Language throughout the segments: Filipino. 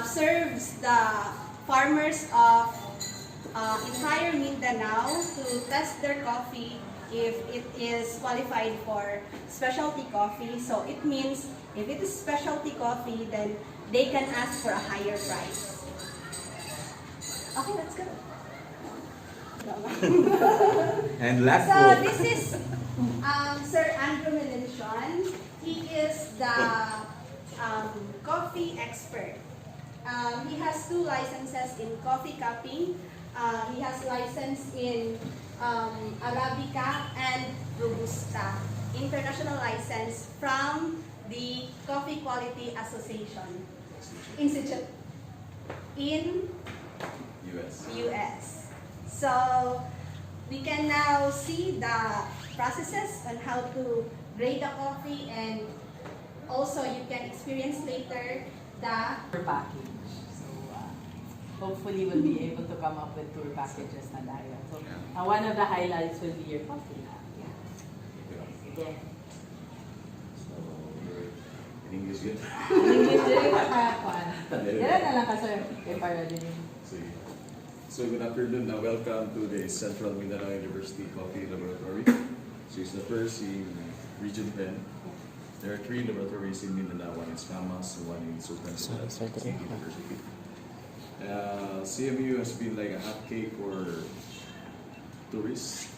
serves the farmers of entire Mindanao to test their coffee if it is qualified for specialty coffee. So it means if it is specialty coffee, then they can ask for a higher price. Okay, let's go. And last So book. this is Sir Andrew Melenchon. He is the coffee expert. He has 2 licenses in coffee cupping. He has license in Arabica and Robusta, international license from the Coffee Quality Association Institute in US. So we can now see the processes on how to grade the coffee, and also you can experience later the tour package. So hopefully we'll be able to come up with tour packages na tayo. So one of the highlights will be your coffee lab. Sige. So, English yun. English din kakakuan. Yan na lang ka, sir. Okay, para din yun. So good afternoon and welcome to the Central Mindanao University Coffee Laboratory. So it's the first in Region 10. There are 3 laboratories in Mindanao, one in Camas, one in Sultan Kudarat University. CMU has been like a hotcake for tourists,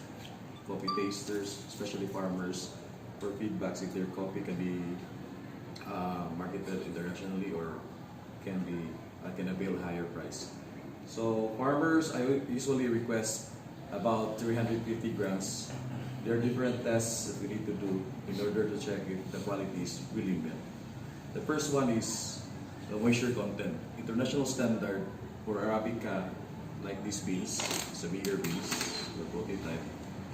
coffee tasters, especially farmers, for feedbacks if their coffee can be marketed internationally or can avail higher price. So farmers, I usually request about 350 grams. There are different tests that we need to do in order to check if the quality is really met. The first one is the moisture content. International standard for Arabica, like these beans, the bigger beans, the protein type,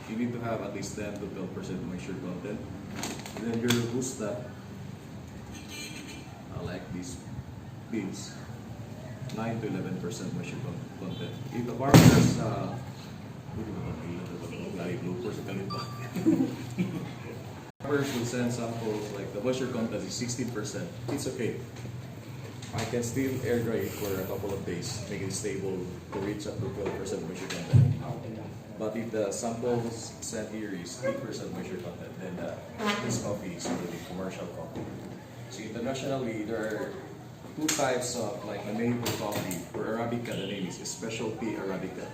you need to have at least 10 to 12% moisture content. And then your Robusta, like these beans, 9 to 11% moisture content. If the farmer has farmers will send samples like the moisture content is 16%, it's okay. I can still air dry it for a couple of days, make it stable to reach up to 12% moisture content. But if the samples sent here is 8% moisture content, then this coffee is already commercial coffee. So internationally, there are 2 types of like the name for coffee. For Arabica, the name is specialty Arabica.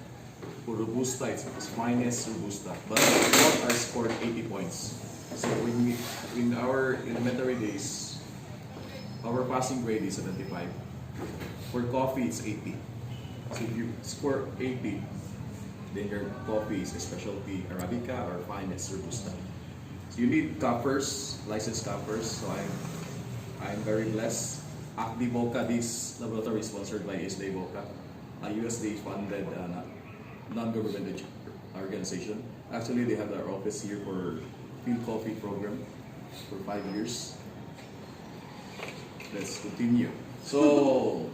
For Robusta, it's finest Robusta. But both are scored 80 points. So in our elementary days, our passing grade is 75. For coffee, it's 80. So if you score 80, then your coffee is a specialty Arabica or finest Robusta. So you need cuppers, licensed cuppers. So I'm very blessed. ACDI Boca, this laboratory is sponsored by SDA Boca, a USD-funded non-government organization. Actually, they have their office here for field coffee program for 5 years. Let's continue. So,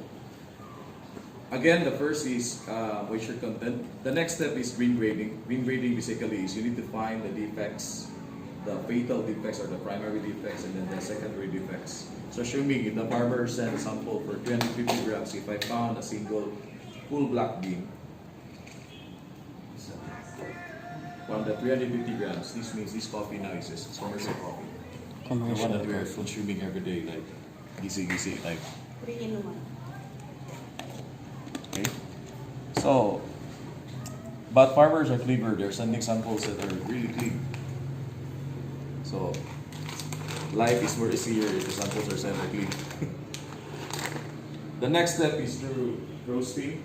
again, the first is moisture content. The next step is green grading. Green grading basically is you need to find the defects, the fatal defects or the primary defects, and then the secondary defects. So assuming if the farmer sent a sample for 350 grams, if I found a single full black bean from the 350 grams, this means this coffee now is just commercial coffee. The one that we're consuming every day, like gisi, like 3-in-1. okay. So, but farmers are clever. They're sending samples that are really clean. So, life is more easier if the samples are sent clean. The next step is through roasting.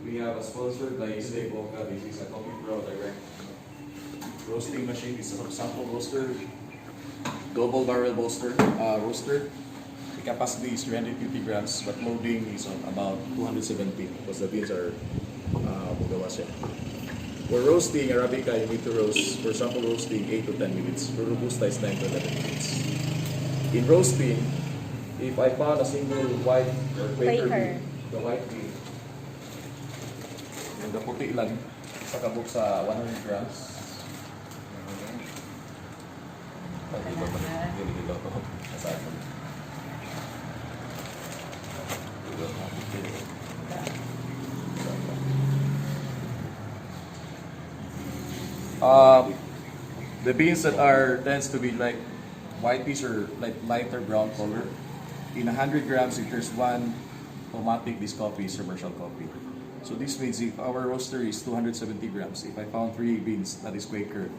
We have a sponsored by SDA Boca. This is a Coffee Pro direct roasting machine. It's a sample roaster, double barrel roaster. The capacity is 350 grams, but loading is on about 270 because the beans are bugawa siya. For roasting Arabica, you need to roast, for sample roasting, 8 to 10 minutes. For Robusta is 9 to 11 minutes. In roasting, if I found a single white or Quaker bean, the white bean, yung the puti lang, sa kabuk sa 100 grams. The beans that are tends to be like whitish or like lighter brown color. In 100 grams, if there's one automatic, this coffee is commercial coffee. So this means if our roaster is 270 grams, if I found 3 beans that is Quaker,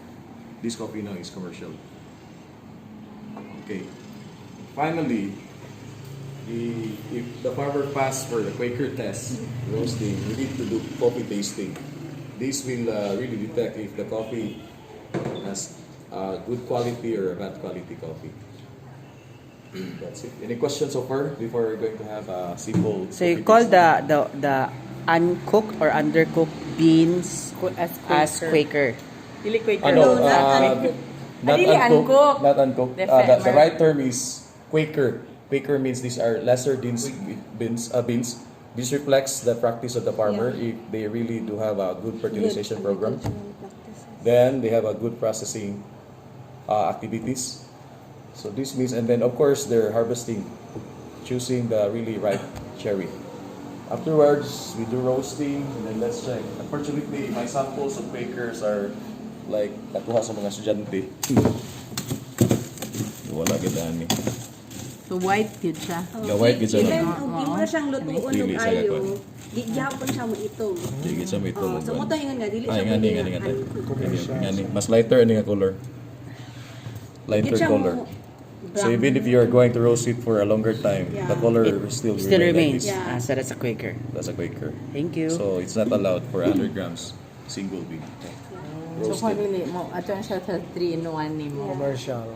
this coffee now is commercial. Okay. Finally, if the farmer passed for the Quaker test roasting, we need to do coffee tasting. This will really detect if the coffee has good quality or a bad quality coffee. That's it. Any questions so far before we're going to have a simple? So you coffee call tasting? the uncooked or undercooked beans as Quaker. Dili Quaker. Ano, Not uncooked. Not uncooked. The The right term is Quaker. Quaker means these are lesser beans. This reflects the practice of the farmer if they really do have a good fertilization program. Then they have a good processing activities. So this means, and then of course they're harvesting, choosing the really ripe cherry. Afterwards, we do roasting, and then let's check. Unfortunately, my samples of Quakers are like nakuha sa mga estudyante. Wala gidaan ni. So white yun siya. Gawait gid siya. Even kung imo na siyang lutuon Dili og siya ayo, gagawin. di gyapon siya mo itong. Dili sa may Oh, so mo to ingon nga dili Ay, siya ngani. Ngani. Mas lighter ani nga color. Lighter color. So even if you are going to roast it for a longer time, the color still Remains. like Yeah. So that's a Quaker. this. That's a Quaker. Thank you. So it's not allowed for 100 grams single bean. So Roasted. family mo, ato siya sa 3-in-1 ni mo. Commercial.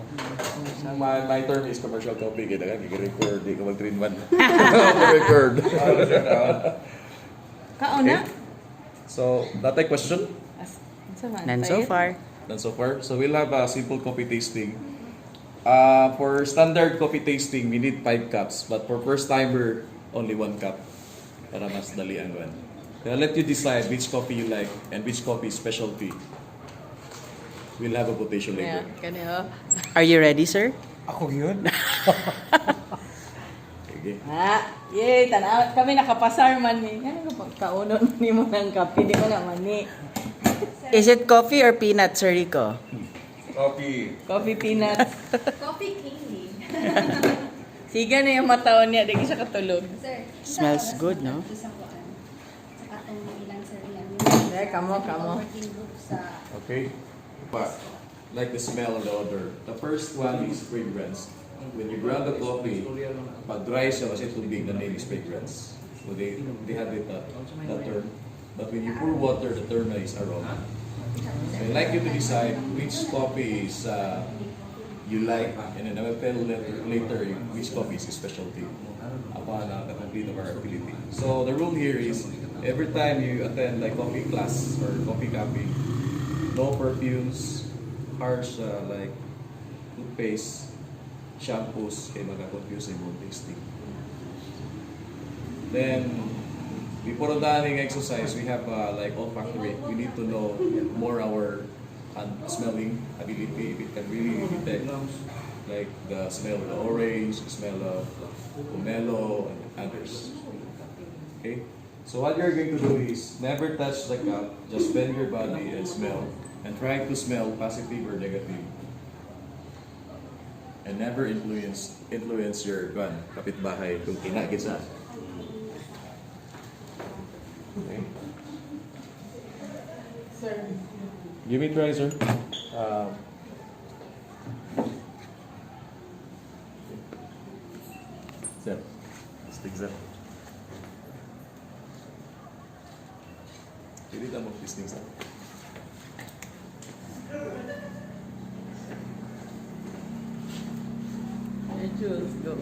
My term is commercial coffee. Kita kan, record di ko mag-3-in-1. Record. Kauna? So, natay question? None so far. None so far. So we'll have a simple coffee tasting. For standard coffee tasting, we need 5 cups. But for first timer, only 1 cup. Para mas dali ang one. I'll let you decide which coffee you like and which coffee is specialty. We'll have a quotation Yeah, later. kani oh. Are you ready, sir? Ako yun? Okay. Yay, tanaw. Kami nakapasar man ni. Ano ka kaunon ni mo ng kape, di mo naman ni. Is it coffee or peanut, Sir Rico? Coffee. Coffee peanuts. Coffee candy. Siga na yung mataon niya, di siya katulog. Sir, Smells good, no? Sa kuan. Sa atong ilang sir ilang. Eh, kamo. Working group sa Okay. But, like the smell and the odor. The first one is fragrance. When you ground the coffee, pag dry siya kasi tubig, the name is fragrance. So they have it that term. But when you pour water, the term is aroma. So I'd like you to decide which coffee is you like, and then I will tell later which coffee is a specialty upon the complete of our activity. So the rule here is every time you attend like coffee class or coffee cafe, no perfumes, harsh like toothpaste, shampoos, kaya magka-confuse yung tasting. Then, before the dining exercise, we have like olfactory. We need to know more our smelling ability. If it can really detect like the smell of the orange, the smell of pomelo, and others. Okay? So what you're going to do is never touch the cup, just bend your body and smell. And try to smell positive or negative. And never influence your kapitbahay kung kinagit sa. Okay. Sir. Give me a try, sir. Sir. Stick, sir. Hindi tamo listening, sir. Jules, go.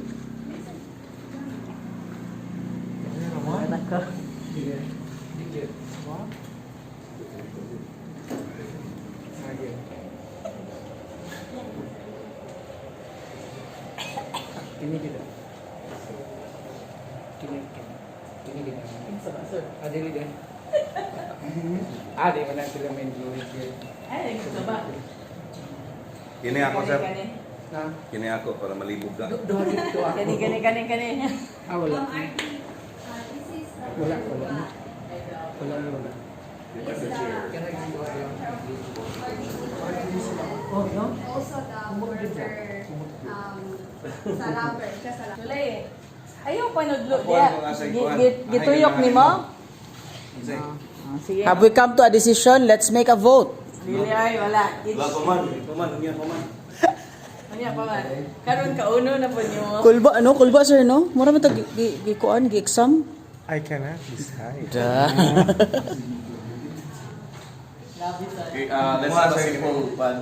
Ano naman? Anak ko. Sige. Sige. What? Sige. Kini kita. Kini kita. Sir. Adili din. Di man sila main fluid yun. Ay, gusto ba? Kini ako, sir. Kani. Ha? Kini ako para malibog ka. Doon dito ako. Kani. Wala. this is Wala. Wala. Wala. is the Oh, no? also the worker sa rubber. Siya sa rubber. Wala eh. Ayaw pa nudlo Ako, diya. ako nga sa ikuan. Gituyok ni mo? Sige. Sige. Have we come to a decision? Let's make a vote. Dili ay wala. Wala paman. Paman. Unya paman. Ano pa man? Karon kauno na po niyo. Kulba, ano? Kulba, sir, no? Mura mo ito gikuan, gi-exam? I cannot decide. Okay, let's have a simple one.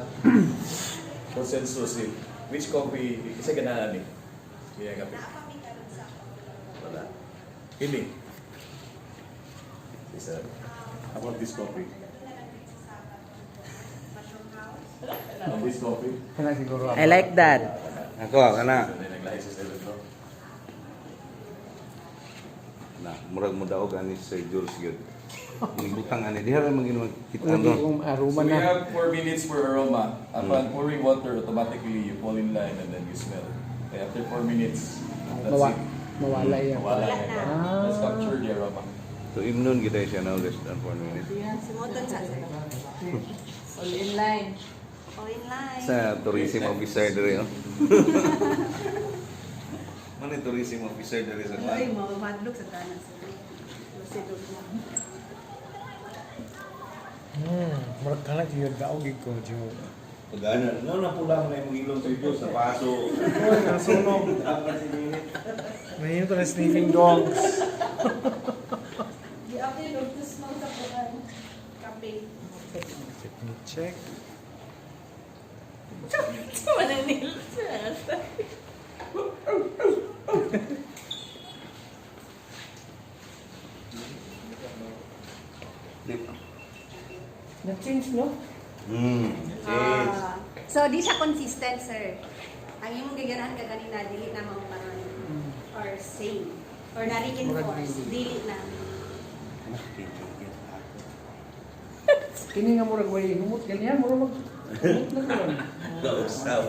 Consensus eh. Which coffee, isa ganahan ni? Kaya kape. Wala. Ini. Isa. How about this coffee? And this coffee? Kana siguro ako. I like that. Ako, kana. So, naglahi sa seven, no? Na, murag mo daog ani sa Jules yun. Nibutang ani. Diha lang maging kita Lagi no. kong aroma So we na. have 4 minutes for aroma. Upon pouring water, automatically you fall in line and then you smell. Okay, after 4 minutes, that's Mawa- it. Mawala yan. Mawala yan. Ah. Let's capture the aroma. So imnon gid siya now less than 4 minutes. Sumutan sa sir. All in line. All in line. Sa tourism officer dire no. Mano tourism officer dire sa Ay, kuan. mo madlok sa tanan sir. Masidog lang. Murag kana gyud daog ko jo. Pagana, no na pula mo na imong ilong sa Diyos sa paso. Oh, nasunog. Dapat si minute. Ngayon to na sniffing dogs. Di ako yung to smell sa kuan. Kape. Check me check. Mananil siya. Na-change no? Cheers. So, di siya consistent, sir. Ang imong gaganahan ka kanina, dili na mga parang or same. Or na-reinforce. Dili na. Kini nga murag way humot ganyan murag mag humot na ko. Kausaw.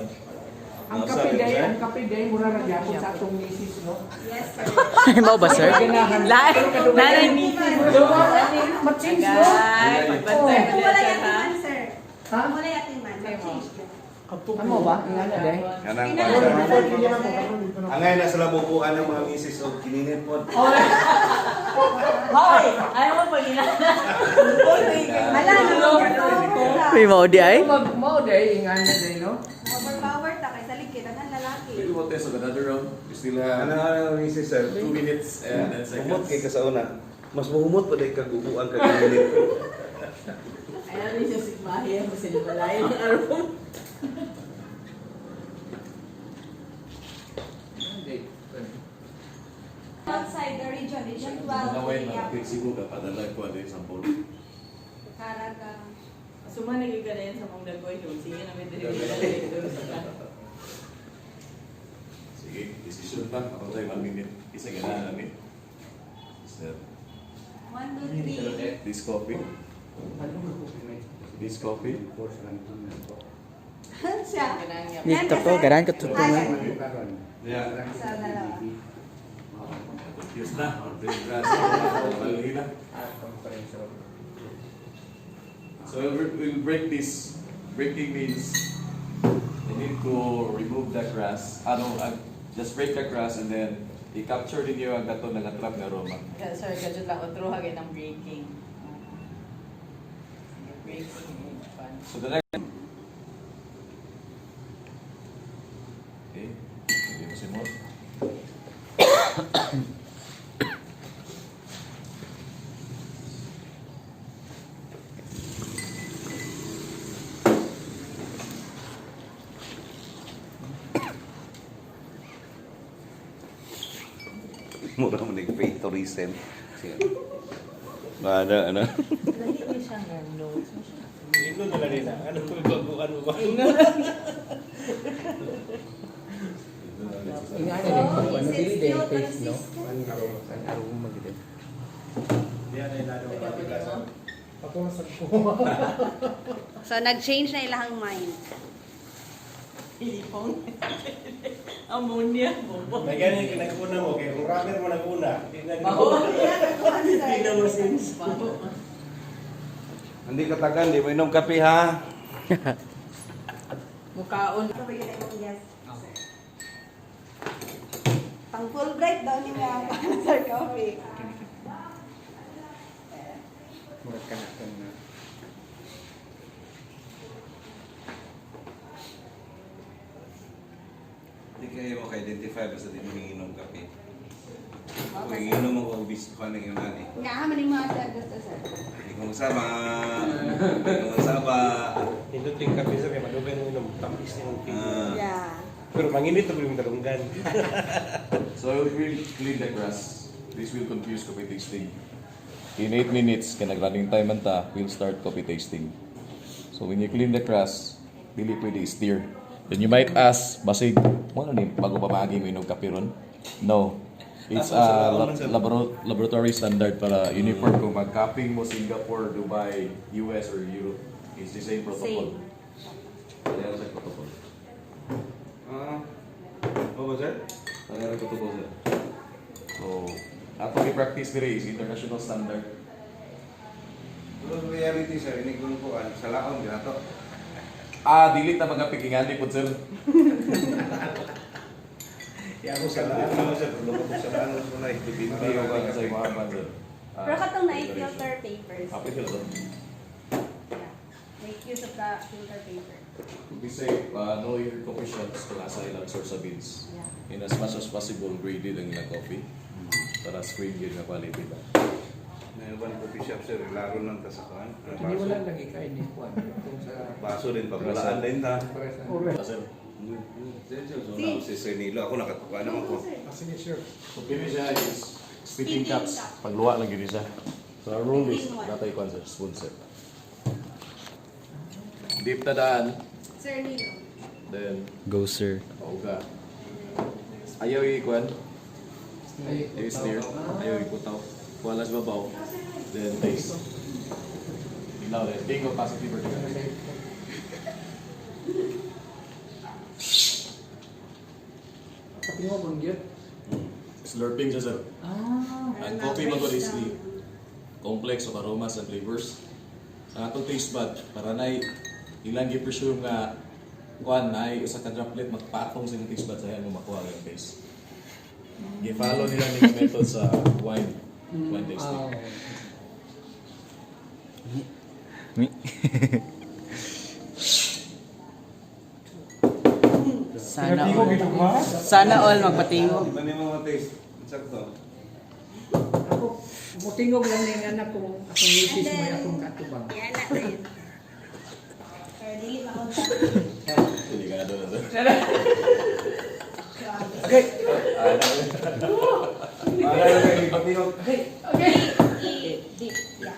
Ang kape day mura ra gyapon sa atong misis no. Yes, sir. Mo ba, sir? Nanay ni. Ma-change no? Ay, pagbantay Kung mo wala siya yating ha. man, sir. Ha? Kung wala yating man, mag-change ka. Ano ba? Ingana day. Kanang Ina- pansa. Angay na sa labubuan ng mga misis o kininit po. Hoy! Ayaw mo pag ina. Hala, overpower ta. May mo di ay? Mao day ingana day no. Overpower ta kay sa likid ang lalaki. Maybe we'll test of another round. We still have Ano misis sir? 2 minutes and 10 Humot kay seconds. ka sa una. Mas mahumot pa dahil kagubuan ka kininit. Ayaw ni siya sigmahiya mo sila malayo ng arom. Outside the region 12, Naway yeah. na flexible ka padala ko ano yung sample. Karaga. Suma naging ka na yan sa mong dagoy doon. Sige na may dali doon sa ka. Sige, decision pa. Ako tayo 1 minute. Isa ganahan namin. Sir, 1, 2, 3. this coffee. This coffee. Siya. Dito ko, garan ko tutungan. Yeah. Sa dalawa. Yes na. Balhila. So we'll break this. Breaking means you need to remove the grass. Just break the grass and then i-capture din yung gato na natrap na aroma. Sorry, kadyo lang. Otro hagay ng breaking. Breaking. So the next. Okay. Hindi mo si Mort. Mura mo nag-faith tourism. Ada, ano? Lagi niya siyang notes. Ino na lang na. Ano ko baguan mo ba? Ingana day ko ano dili day face no. Ang aroma gid. Ako sa ko. So, nag-change na ilahang mind. Ilipong. Ammonia. Bobo. May ganyan ka naguna mo, kaya kung rapper mo naguna, hindi na Baho. Hindi na mo since. Baho. Hindi katagan, di mo inom kape ha. Mukaon. Yes. Pang Fulbright daw ni mga Sir Coffee. Murag ka na na. Hindi kayo maka-identify basta di mo inom kape. Kung inom mo kung bisto ka ng iyong nani. Nga man yung mga sir gusto sir. Hindi ko masama. Hindi ko masama. Hinduting kape sa kaya madugay mo inom tampis ng tea. Yeah. Pero manginit na yung dalunggan. So we'll clean the grass. This will confuse coffee tasting. In 8 minutes, kaya nag-running time man ta, we'll start coffee tasting. So when you clean the grass, dili pwede steer. Then you might ask, basig, mo ni bago pa maagi mo inom kape ron? No. It's a laboratory standard para uniform kung mag-cupping mo Singapore, Dubai, US, or Europe. It's the same protocol. Kaya sa protocol. Ano ba sir? Kaya sa protocol sir. So, ato i-practice dire is international standard. Pero reality sir, inigulong ko sa laon ginato. Dili ta mga pikingan po sir. Kaya ako sa laon sir, lumabog sa laon ko na Hindi yung ba sa mga man sir. Pero katong na-filter papers. Happy feel sir. Yeah. Make use of the filter paper. To be safe, know your coffee shops kung asa ilang source of beans. Yeah. In as much as possible, graded ang ilang coffee. Para screen yun na quality ba. May ibang coffee shop sir, laro lang ta sa kuan. Hindi wala lang ikain ni Juan. Kung sa Baso din, pagwalaan din ta. Sir, Si Sir Nilo, ako nakatuka naman ko. sige sure. so pili siya is spitting cups. Pagluwa lang yun siya. So our rule is, natay kwan sir, spoon sir. Deep na daan, Sir Nilo. then Go, sir. pauga. Ayaw i-kwan, i-steer. Ayaw i-putaw. Kuha lang sa babaw. Then taste. Tingnan ulit. Bingo, positive or negative. Patingo mong gyud. Slurping siya sir. Ang coffee mo is complex of aromas and flavors. Ang atong taste bud, para na ilang gi-presume nga kuan na usa ka droplet magpatong sa taste bud sa mo makuha ang taste. Gi-follow nila ni method sa wine tasting. Me. Sana all. Sana all magpatingog. Iba ni mga taste. Sakto. Ako, mutingog lang ng anak ko, akong misis mo, akong katubang. Yan na rin. Sir, dili makunta. Hindi ka na doon sir. Okay. Para kayo ipatinog. Okay. Deep. Yeah.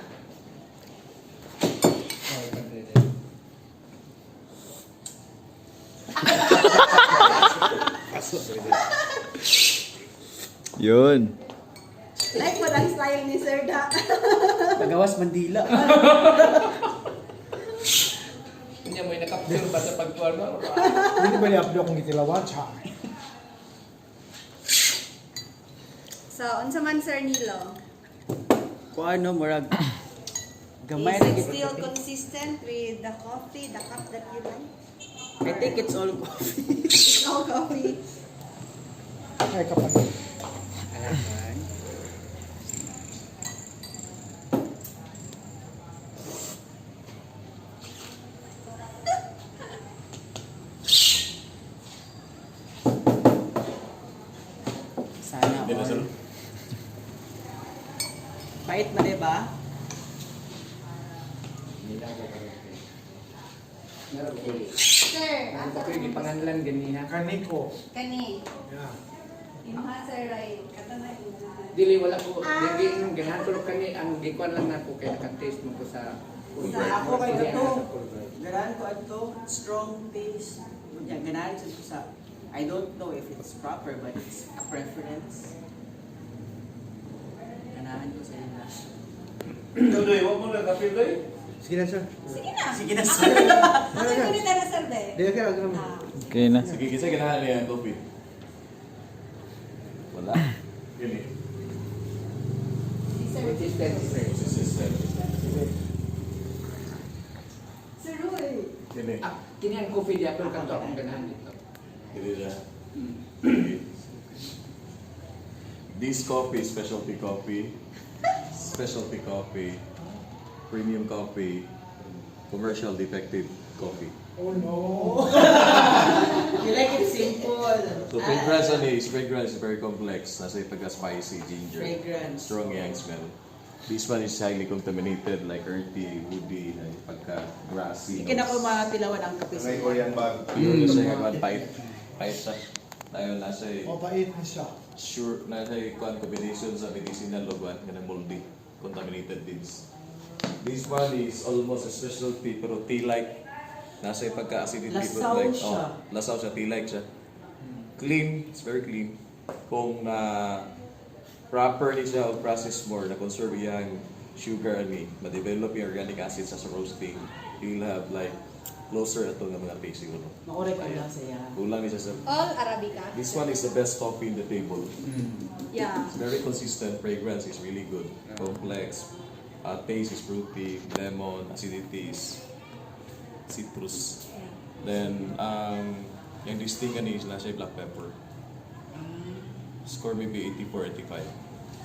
Yun. Like what ang style ni Sir Da. Tagawas Mandila. Hindi mo nakapture ba sa pagtuwal mo? Hindi ba ni-upload akong itilawan? So, unsa man Sir Nilo? Kung ano, murag. Gamay Is na it gid. still consistent with the coffee, the cup that you like? I think it's all coffee. It's all coffee. Ay, kapatid. Alaman. Sana Hindi na sir. all. Bait na, diba? Sir, asa Ako yung panganlan ganina. Kaniko. Kani. Yeah. Inuha Sir Ray. Katana Dili wala ko, dili yung ganahan ko kani ang gikuan lang nako kay naka-taste mo ko sa Ako kay Gato. Ganahan ko ato strong taste. Ganahan sa I don't know if it's proper but it's a preference. Ganahan ko sa ina. Doy, wag mo na kape doy. Sige na sir. Sige na. Sige na, sir. Ako yung kunita na Sir De. Dili ka lang. Ah. Okay na. Sige, kisa ganahan niya ang coffee. Wala. Gini. Si Sir. Consistent sir. Consistent. ini. Kini ang coffee di apple kanto akong ganahan dito. Hindi na. This coffee, specialty coffee, premium coffee, commercial defective coffee. Oh no. You like it simple. So fragrance is very complex. Nasa pagka-spicy, ginger, Fragrance. strong yang smell. This one is highly contaminated, like earthy, woody, like pagka-grassy. Hindi na ko matilawan ang kape. May Korean bag. Yun na siya yung pait. Pait siya. Tayo nasa Mapait na siya. sure, nasa kuan combination sa medicinal logan nga moldy, contaminated leaves. This one is almost a specialty pero tea-like. Nasa pagka-acidity Lasaw like, siya. lasaw siya, tea-like siya. Clean, it's very clean. Kung properly siya o process more, na-conserve yung sugar ani, ma-develop yung organic acid sa roasting, you'll have like closer ito ng mga taste siguro. Makorek ang lasa ya. Kulang niya sa... All Arabica. This one is the best coffee in the table. Yeah. It's very consistent, fragrance is really good, complex, taste is fruity, lemon, acidity is citrus. Then, yung distinct is nasa black pepper. Score maybe 84, 85.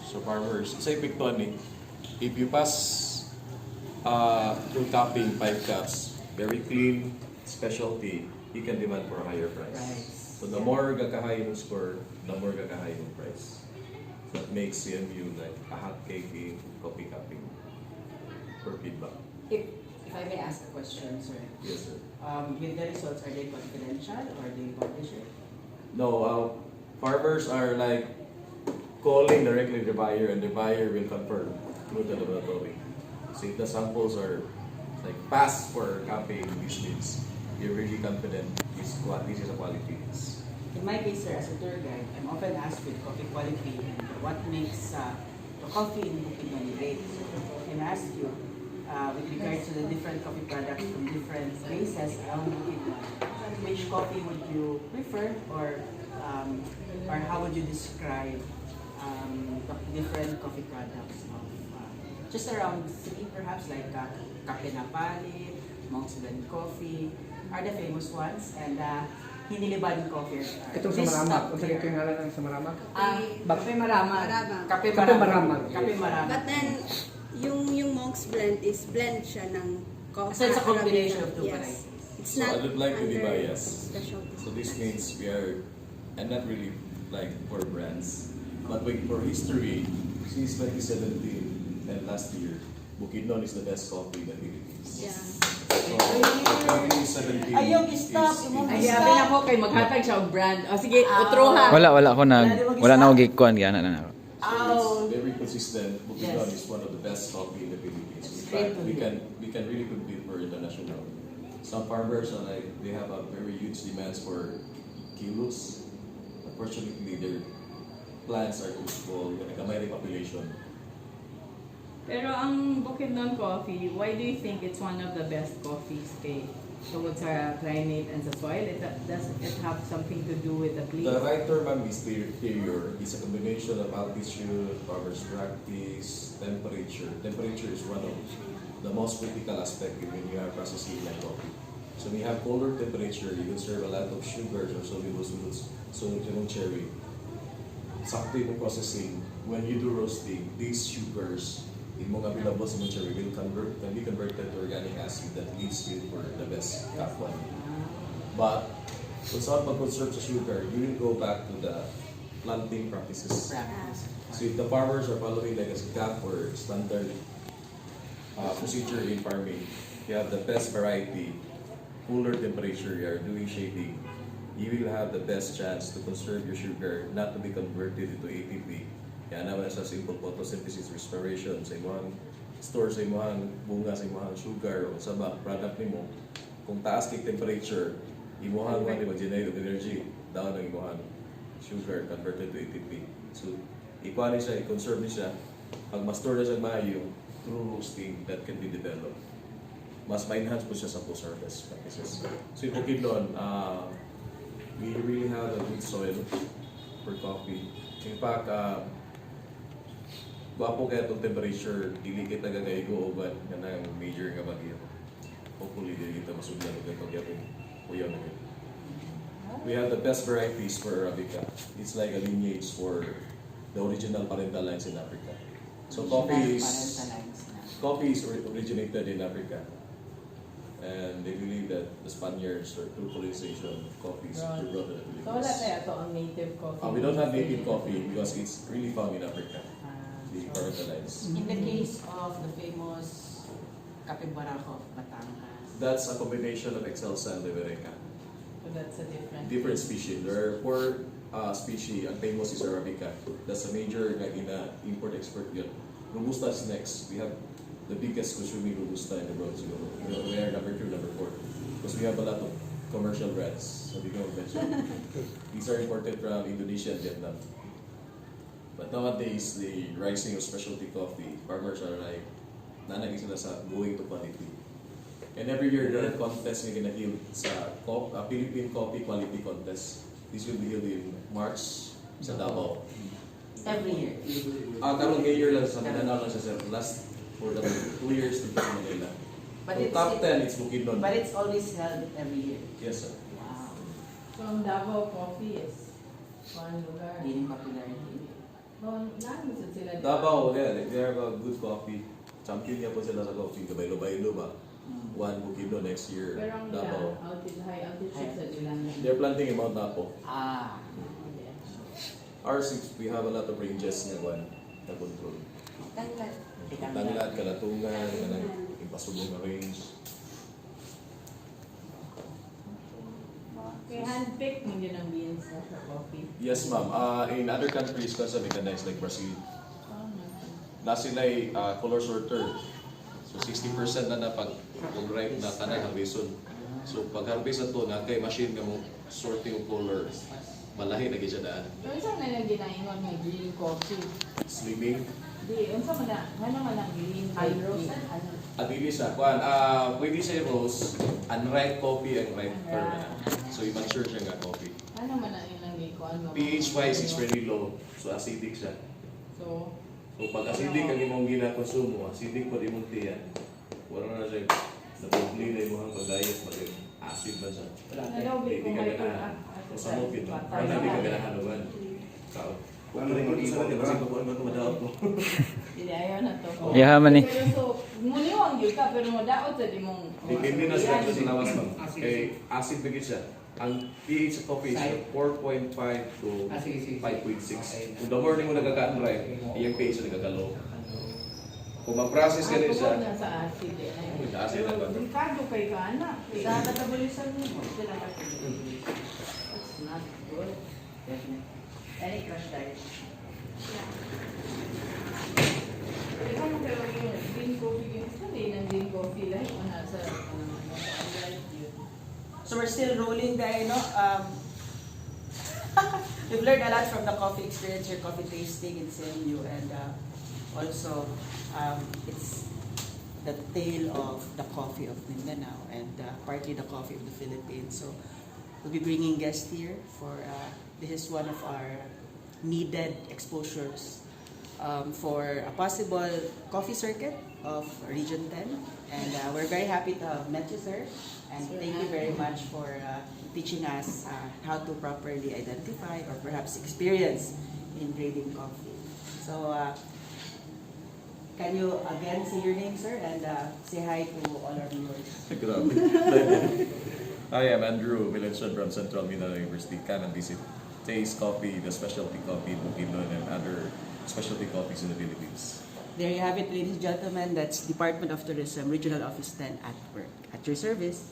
So farmers, sa epekto ni, if you pass through cupping 5 cups, very clean, specialty, you can demand for a higher price. Right. So the more gakahay yung score, the more gakahay yung price. That makes CMU like a hot cake in coffee cupping per feedback. If I may ask a question, sir. Yes, sir. With the results, are they confidential or they publish it? No, farmers are like calling directly the buyer and the buyer will confirm through the laboratory. So if the samples are like passed for cupping, this means you're really confident this is a quality. In my case, sir, as a tour guide, I'm often asked with coffee quality and what makes the coffee in Bukidnon great. Can I ask you, with regards to the different coffee products from different places around Bukidnon, which coffee would you prefer, or how would you describe different coffee products of just around city, perhaps like Kape na Palit, Monk's Blend Coffee are the famous ones, and Hiniliban Coffee. Itong sa Maramag. Kung saan yung ngalan ng sa Maramag? Kape Maramag. Maramag. Kape Kape Maramag. Maramag. Kape Maramag. But then, yung Monk's Blend is blend siya ng coffee. So it's a combination of two Yes. varieties. It's So not I would like to be under biased. specialty. So this means we are, and not really like for brands, but for history, since 2017 and last year, Bukidnon is the best coffee in the Philippines. Yeah. So 2017 Ayaw, stop. Ay, sabi na ko kay maghatag siya og brand. O sige, utroha. Wala na ako gikuan gana na ako. Oh. very consistent. Bukidnon Yes. is one of the best coffee in the Philippines. In Great fact, to we hear. can really compete for international. Some farmers are like they have a very huge demands for kilos. Unfortunately, their plants are too small. Nagkamay rin population. Pero ang Bukidnon coffee, why do you think it's one of the best coffees kay towards our climate and the soil? Does it have something to do with the place? The right term is theory. It's a combination of altitude, farmer's practice, temperature. Temperature is one of the most critical aspect when you are processing like coffee. So when you have colder temperature, you can serve a lot of sugars or soluble fluids. So yung cherry. Sakto yung processing. When you do roasting, these sugars in mga available sa cherry can be converted to organic acid that leads you for the best one. But kung saan pag-conserve sa sugar, you will go back to the planting practices. So if the farmers are following like a CAP or standard procedure in farming, you have the best variety, cooler temperature, you are doing shading, you will have the best chance to conserve your sugar, not to be converted into ATP. Kaya naman sa simple photosynthesis respiration sa imong store sa imong bunga sa imong sugar o sa product nimo, kung taas kay temperature, imuhang man mag-generate of energy, down ang imuhang sugar converted to ATP. So, ikuha ni siya, i-conserve ni siya, pag ma-store na siya maayo, through roasting that can be developed. Mas ma-enhance po siya sa post-harvest practices. So, in Bukidnon, we really have a good soil for coffee. In fact, wapo kaya itong temperature, dili kita gagaygo uban nga ng major nga bagyo. hopefully they kita masuglan ug itong yapon kuya na yun. We have the best varieties for Arabica. It's like a lineage for the original parental lines in Africa. So coffee is originated in Africa. And they believe that the Spaniards, or through colonization, coffee is brought to the Philippines. So wala tayo ito ang native coffee? We don't have native coffee because it's really found in Africa. The parental lines. In the case of the famous Kape Barako of Batangas. That's a combination of Excelsa and Liberica. So that's a Different species. There are 4 species. Ang famous is Arabica. That's a major import-export yun. Robusta is next. We have the biggest consuming Robusta in the world. So we are number 2, number 4. Because we have a lot of commercial brands. So we don't mention. These are imported from Indonesia and Vietnam. But nowadays, the rising of specialty coffee, farmers are like, nanagin sila sa going to quality. And every year, there are contests na ginahil sa Philippine Coffee Quality Contest. This will be held in March sa Davao. Every year. Karon ngayong year lang sa Mindanao lang siya, sir. Last for the 2 years dito sa Manila. But So, it's, top 10, it's Bukidnon. but it's always held every year. Yes, sir. Wow. So ang Davao coffee is one lugar. Gaining popularity. No, naan sila Davao, yeah, they have a good coffee. Champion niya po sila sa coffee. Baylo-baylo ba? One Bukidnon next year. Pero ang Davao. high altitude sa Dilan. They're planting in Mount Napo. Ah. Ours, we have a lot of ranges na one na control. Tanglad, Kalatungan, Impasubong na range. Okay, hand-picked mo din ang beans sa coffee. Yes, ma'am. In other countries, kasi mechanized like Brazil, na sila ay color sorter. So 60% na pag ripe na kanang harveston. So pag harvest na to, na kay machine nga mo sorting of color, malahi na siya daan. Yung isang na lang ginaingon nga green coffee. Slimming. Di, unsa man na, ano man ang green coffee? Ano? Dili siya, pwede siya rose, unripe coffee and ripe permanent. So i-mature siya nga coffee. Ano man ang ilang ikuan mo? pH-wise is very low, so acidic siya. So, So pag acidic ang imong ginakonsumo, acidic po imong tiyan. Wala na siya, napugli na imong pag-diet, mag-acid man siya. nalawig ko Hindi ka may ganahan. pag- O sa mupin, wala hindi ka ganahan naman. Kao. Wala rin mag-iwan, di ba? Kasi kung ano madaot mo. Hindi, ayaw na to. Yeah, man eh. Pero so, muniwang yun ka, pero madaot sa di mong... Depende na siya sa lawas mo. Kay acid bigit siya. Ang pH sa coffee is 4.5 to 5.6. Kung the morning mo nagkaka-drive, iyang pH na nagkaka-low. Kung mag-process ka rin siya, na sa acid eh. sa acid na ba? Delikado kay ka, anak. Sa metabolism mo, sila metabolism. That's not good. Definitely. Any crush diet? Ikaw mo pero yung green coffee, yung isa din ang green coffee lang, o nasa, So we're still rolling the, we've learned a lot from the coffee experience here, coffee tasting in CMU, and also it's the tale of the coffee of Mindanao and partly the coffee of the Philippines. So we'll be bringing guests here for this is one of our needed exposures for a possible coffee circuit of Region 10, and we're very happy to have met you, sir. And thank you very much for teaching us how to properly identify or perhaps experience in grading coffee. So, can you again say your name, sir, and say hi to all our viewers? Grabe. Hi, I'm Andrew Milenson from Central Mindanao University. Come and visit Taste Coffee, the specialty coffee in Bukidnon, and other specialty coffees in the Philippines. There you have it, ladies and gentlemen. That's Department of Tourism, Regional Office 10 at work. At your service.